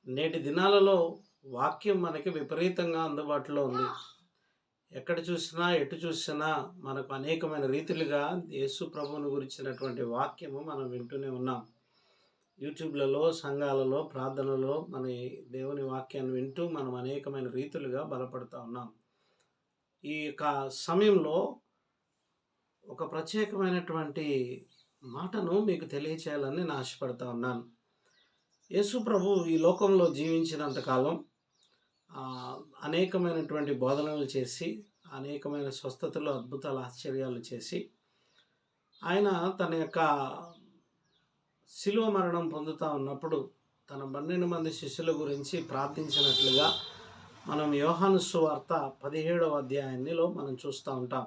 నేటి దినాలలో వాక్యం మనకి విపరీతంగా అందుబాటులో ఉంది. ఎక్కడ చూసినా, ఎటు చూసినా మనకు అనేకమైన రీతిలుగా యేసు ప్రభువుని గురించినటువంటి వాక్యము మనం వింటూనే ఉన్నాం. యూట్యూబ్‌లలో, సంఘాలలో, ప్రార్థనలో మన ఈ దేవుని వాక్యాన్ని వింటూ మనం అనేకమైన రీతులుగా బలపడతా ఉన్నాం. ఈ యొక్క సమయంలో ఒక ప్రత్యేకమైనటువంటి మాటను మీకు తెలియచేయాలని నేను ఆశపడతా ఉన్నాను. యేసు ప్రభు ఈ లోకంలో జీవించినంత కాలం అనేకమైనటువంటి బోధనలు చేసి, అనేకమైన స్వస్థతలు, అద్భుతాలు, ఆశ్చర్యాలు చేసి, ఆయన తన యొక్క శిలువ మరణం పొందుతూ ఉన్నప్పుడు తన 12 మంది శిష్యుల గురించి ప్రార్థించినట్లుగా మనం యోహాను సువార్త 17వ అధ్యాయంలో మనం చూస్తూ ఉంటాం.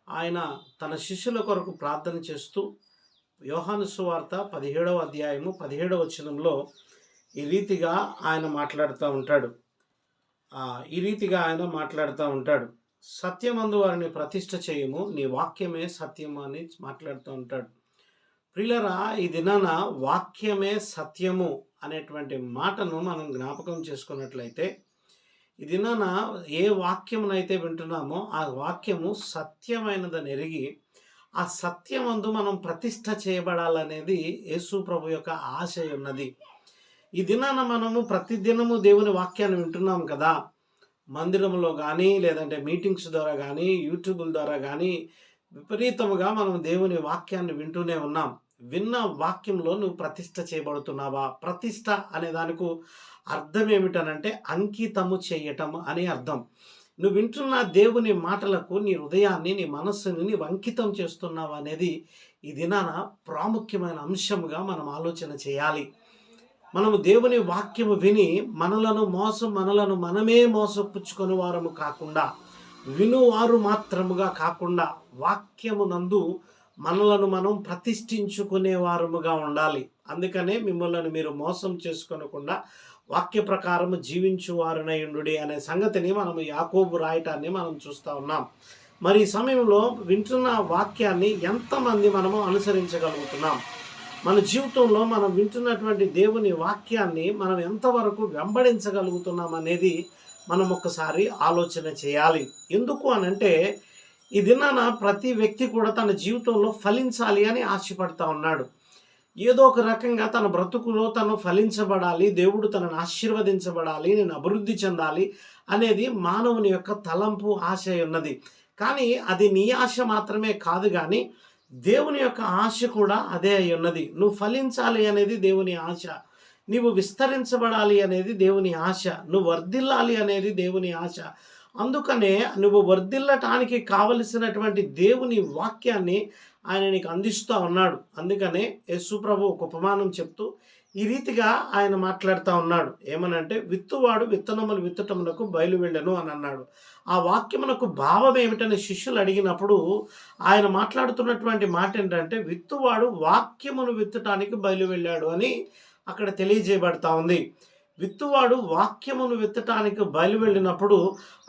ఆయన తన శిష్యుల కొరకు ప్రార్థన చేస్తూ యోహాను సువార్త 17వ అధ్యాయము 17వ వచనంలో ఈ రీతిగా ఆయన మాట్లాడుతూ ఉంటాడు. సత్యమందు వారిని ప్రతిష్ఠ చేయము, నీ వాక్యమే సత్యము అని మాట్లాడుతూ ఉంటాడు. ప్రియులరా, ఈ దినాన వాక్యమే సత్యము అనేటువంటి మాటను మనం జ్ఞాపకం చేసుకున్నట్లయితే, ఈ దినాన ఏ వాక్యమునైతే వింటున్నామో ఆ వాక్యము సత్యమైనదని ఎరిగి ఆ సత్యమందు మనం ప్రతిష్ఠ చేయబడాలనేది యేసు ప్రభు యొక్క ఆశ ఉన్నది. ఈ దినాన మనము ప్రతిదినము దేవుని వాక్యాన్ని వింటున్నాం కదా. మందిరంలో కానీ, లేదంటే మీటింగ్స్ ద్వారా కానీ, యూట్యూబుల ద్వారా కానీ విపరీతముగా మనం దేవుని వాక్యాన్ని వింటూనే ఉన్నాం. విన్న వాక్యంలో నువ్వు ప్రతిష్ఠ చేయబడుతున్నావా? ప్రతిష్ఠ అనే దానికి అర్థం ఏమిటనంటే అంకితము చేయటం అని అర్థం. నువ్వు వింటున్న దేవుని మాటలకు నీ హృదయాన్ని, నీ మనస్సుని నీవు అంకితం చేస్తున్నావు అనేది ఈ దినాన ప్రాముఖ్యమైన అంశముగా మనం ఆలోచన చేయాలి. మనము దేవుని వాక్యము విని మనలను మనమే మోసపుచ్చుకొని వారము కాకుండా, వినువారు మాత్రముగా కాకుండా, వాక్యము నందు మనలను మనం ప్రతిష్ఠించుకునే వారముగా ఉండాలి. అందుకనే మిమ్మల్ని మీరు మోసం చేసుకొనకుండా వాక్య ప్రకారము జీవించువారునై ఉండుడి అనే సంగతిని మనము యాకోబు రాయటాన్ని మనం చూస్తూ ఉన్నాం. మరి ఈ సమయంలో వింటున్న వాక్యాన్ని ఎంతమంది మనము అనుసరించగలుగుతున్నాం? మన జీవితంలో మనం వింటున్నటువంటి దేవుని వాక్యాన్ని మనం ఎంతవరకు వెంబడించగలుగుతున్నాం అనేది మనం ఒక్కసారి ఆలోచన చేయాలి. ఎందుకు అనంటే, ఈ దినాన ప్రతి వ్యక్తి కూడా తన జీవితంలో ఫలించాలి అని ఆశపడతా ఉన్నాడు. ఏదో ఒక రకంగా తన బ్రతుకులో తను ఫలించబడాలి, దేవుడు తనను ఆశీర్వదించబడాలి, నేను అభివృద్ధి చెందాలి అనేది మానవుని యొక్క తలంపు, ఆశ ఉన్నది. కానీ అది నీ ఆశ మాత్రమే కాదు, కానీ దేవుని యొక్క ఆశ కూడా అదే అయి ఉన్నది. నువ్వు ఫలించాలి అనేది దేవుని ఆశ, నీవు విస్తరించబడాలి అనేది దేవుని ఆశ, నువ్వు వర్ధిల్లాలి అనేది దేవుని ఆశ. అందుకనే నువ్వు వర్ధిల్లటానికి కావలసినటువంటి దేవుని వాక్యాన్ని ఆయన నీకు అందిస్తూ ఉన్నాడు. అందుకనే యేసు ప్రభు ఒక ఉపమానం చెప్తూ ఈ రీతిగా ఆయన మాట్లాడుతూ ఉన్నాడు. ఏమనంటే, విత్తువాడు విత్తనములు విత్తటమునకు బయలువెళ్ళను అని అన్నాడు. ఆ వాక్యమునకు భావం ఏమిటని శిష్యులు అడిగినప్పుడు ఆయన మాట్లాడుతున్నటువంటి మాట ఏంటంటే, విత్తువాడు వాక్యమును విత్తటానికి బయలువెళ్ళాడు అని అక్కడ తెలియజేయబడతా ఉంది. విత్తువాడు వాక్యమును విత్తటానికి బయలువెళ్ళినప్పుడు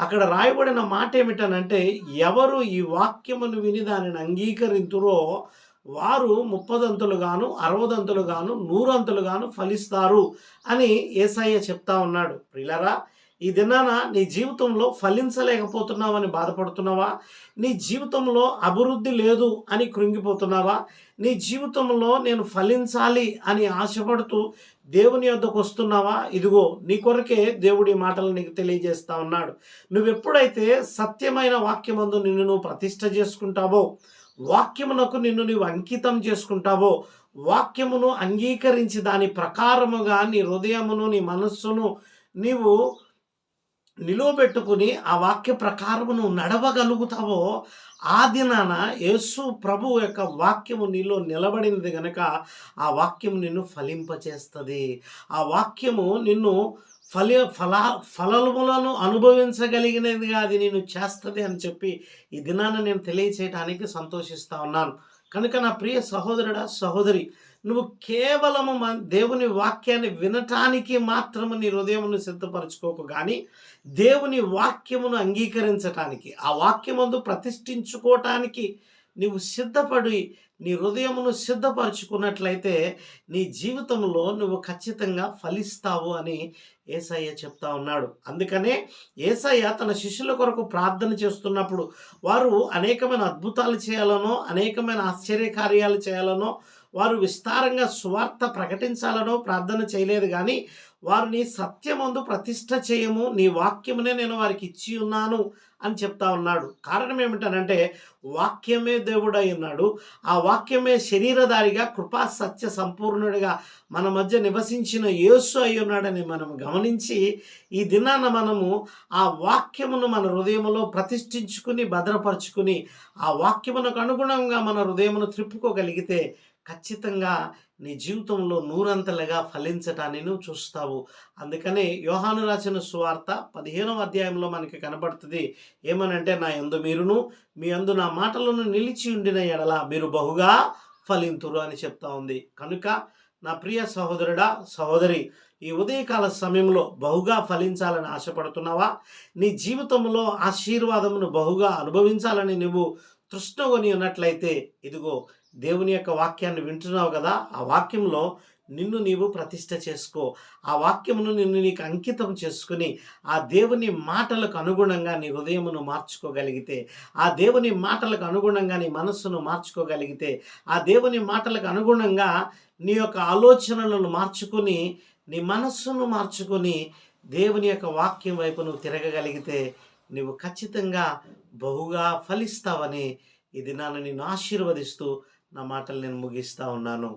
అక్కడ రాయబడిన మాట ఏమిటనంటే, ఎవరు ఈ వాక్యమును విని దానిని అంగీకరింతురో వారు 30దంతులుగాను, 60దంతులుగాను, 100 ఫలిస్తారు అని యేసయ్య చెప్తా ఉన్నాడు. ప్రియులారా, ఈ దినాన నీ జీవితంలో ఫలించలేకపోతున్నావని బాధపడుతున్నావా? నీ జీవితంలో అభివృద్ధి లేదు అని కృంగిపోతున్నావా? నీ జీవితంలో నేను ఫలించాలి అని ఆశపడుతూ దేవుని యొద్దకు వస్తున్నావా? ఇదిగో నీ కొరకే దేవుడి మాటలు నీకు తెలియజేస్తా ఉన్నాడు. నువ్వెప్పుడైతే సత్యమైన వాక్యమందు నిన్ను నువ్వు ప్రతిష్ఠ చేసుకుంటావో, వాక్యమునకు నిన్ను నీవు అంకితం చేసుకుంటావో, వాక్యమును అంగీకరించి దాని ప్రకారముగా నీ హృదయమును, నీ మనస్సును నీవు నిలువబెట్టుకుని ఆ వాక్య ప్రకారమును నడవగలుగుతావో, ఆ దినాన యేసు ప్రభు యొక్క వాక్యము నీలో నిలబడినది గనక ఆ వాక్యము నిన్ను ఫలింపచేస్తుంది. ఆ వాక్యము నిన్ను ఫలములను అనుభవించగలిగినదిగా అది నేను చేస్తుంది అని చెప్పి ఈ దినాన నేను తెలియచేయడానికి సంతోషిస్తా ఉన్నాను. కనుక నా ప్రియ సహోదరుడా, సహోదరి, నువ్వు కేవలము దేవుని వాక్యాన్ని వినటానికి మాత్రము నీ హృదయమును సిద్ధపరచుకోకు, కానీ దేవుని వాక్యమును అంగీకరించటానికి, ఆ వాక్యమందు ప్రతిష్ఠించుకోవటానికి నువ్వు సిద్ధపడి నీ హృదయమును సిద్ధపరచుకున్నట్లయితే నీ జీవితంలో నువ్వు ఖచ్చితంగా ఫలిస్తావు అని యేసయ్య చెప్తా ఉన్నాడు. అందుకనే యేసయ్య తన శిష్యుల కొరకు ప్రార్థన చేస్తున్నప్పుడు వారు అనేకమైన అద్భుతాలు చేయాలనో, అనేకమైన ఆశ్చర్యకార్యాలు చేయాలనో, వారు విస్తారంగా సువార్త ప్రకటించాలనో ప్రార్థన చేయలేదు కానీ వారిని సత్యమందు ప్రతిష్ఠ చేయము, నీ వాక్యమునే నేను వారికి ఇచ్చి ఉన్నాను అని చెప్తా ఉన్నాడు. కారణం ఏమిటనంటే వాక్యమే దేవుడై ఉన్నాడు. ఆ వాక్యమే శరీరధారిగా కృపా సత్య సంపూర్ణుడిగా మన మధ్య నివసించిన యేసు అయి ఉన్నాడని మనం గమనించి ఈ దినాన మనము ఆ వాక్యమును మన హృదయములో ప్రతిష్ఠించుకుని భద్రపరుచుకుని ఆ వాక్యమునకు అనుగుణంగా మన హృదయమును త్రిప్పుకోగలిగితే ఖచ్చితంగా నీ జీవితంలో నూరంతలుగా ఫలించటాన్ని నువ్వు చూస్తావు. అందుకనే యోహాను రాసిన సువార్త 15వ అధ్యాయంలో మనకి కనబడుతుంది. ఏమనంటే, నా యందు మీరును మీ యందు నా మాటలను నిలిచి ఉండిన ఎడల మీరు బహుగా ఫలింతురు అని చెప్తా ఉంది. కనుక నా ప్రియ సహోదరుడా, సహోదరి, ఈ ఉదయకాల సమయంలో బహుగా ఫలించాలని ఆశపడుతున్నావా? నీ జీవితంలో ఆశీర్వాదమును బహుగా అనుభవించాలని నువ్వు తృష్ణగొని ఉన్నట్లయితే ఇదిగో దేవుని యొక్క వాక్యాన్ని వింటున్నావు కదా, ఆ వాక్యంలో నిన్ను నీవు ప్రతిష్ఠ చేసుకో. ఆ వాక్యమును నిన్ను నీకు అంకితం చేసుకుని ఆ దేవుని మాటలకు అనుగుణంగా నీ హృదయమును మార్చుకోగలిగితే, ఆ దేవుని మాటలకు అనుగుణంగా నీ మనస్సును మార్చుకోగలిగితే, ఆ దేవుని మాటలకు అనుగుణంగా నీ యొక్క ఆలోచనలను మార్చుకుని నీ మనస్సును మార్చుకొని దేవుని యొక్క వాక్యం వైపు నువ్వు తిరగగలిగితే నువ్వు ఖచ్చితంగా బహుగా ఫలిస్తావని ఈ దినాన్ని నిన్ను ఆశీర్వదిస్తూ నా మాటలు నేను ముగిస్తా ఉన్నాను.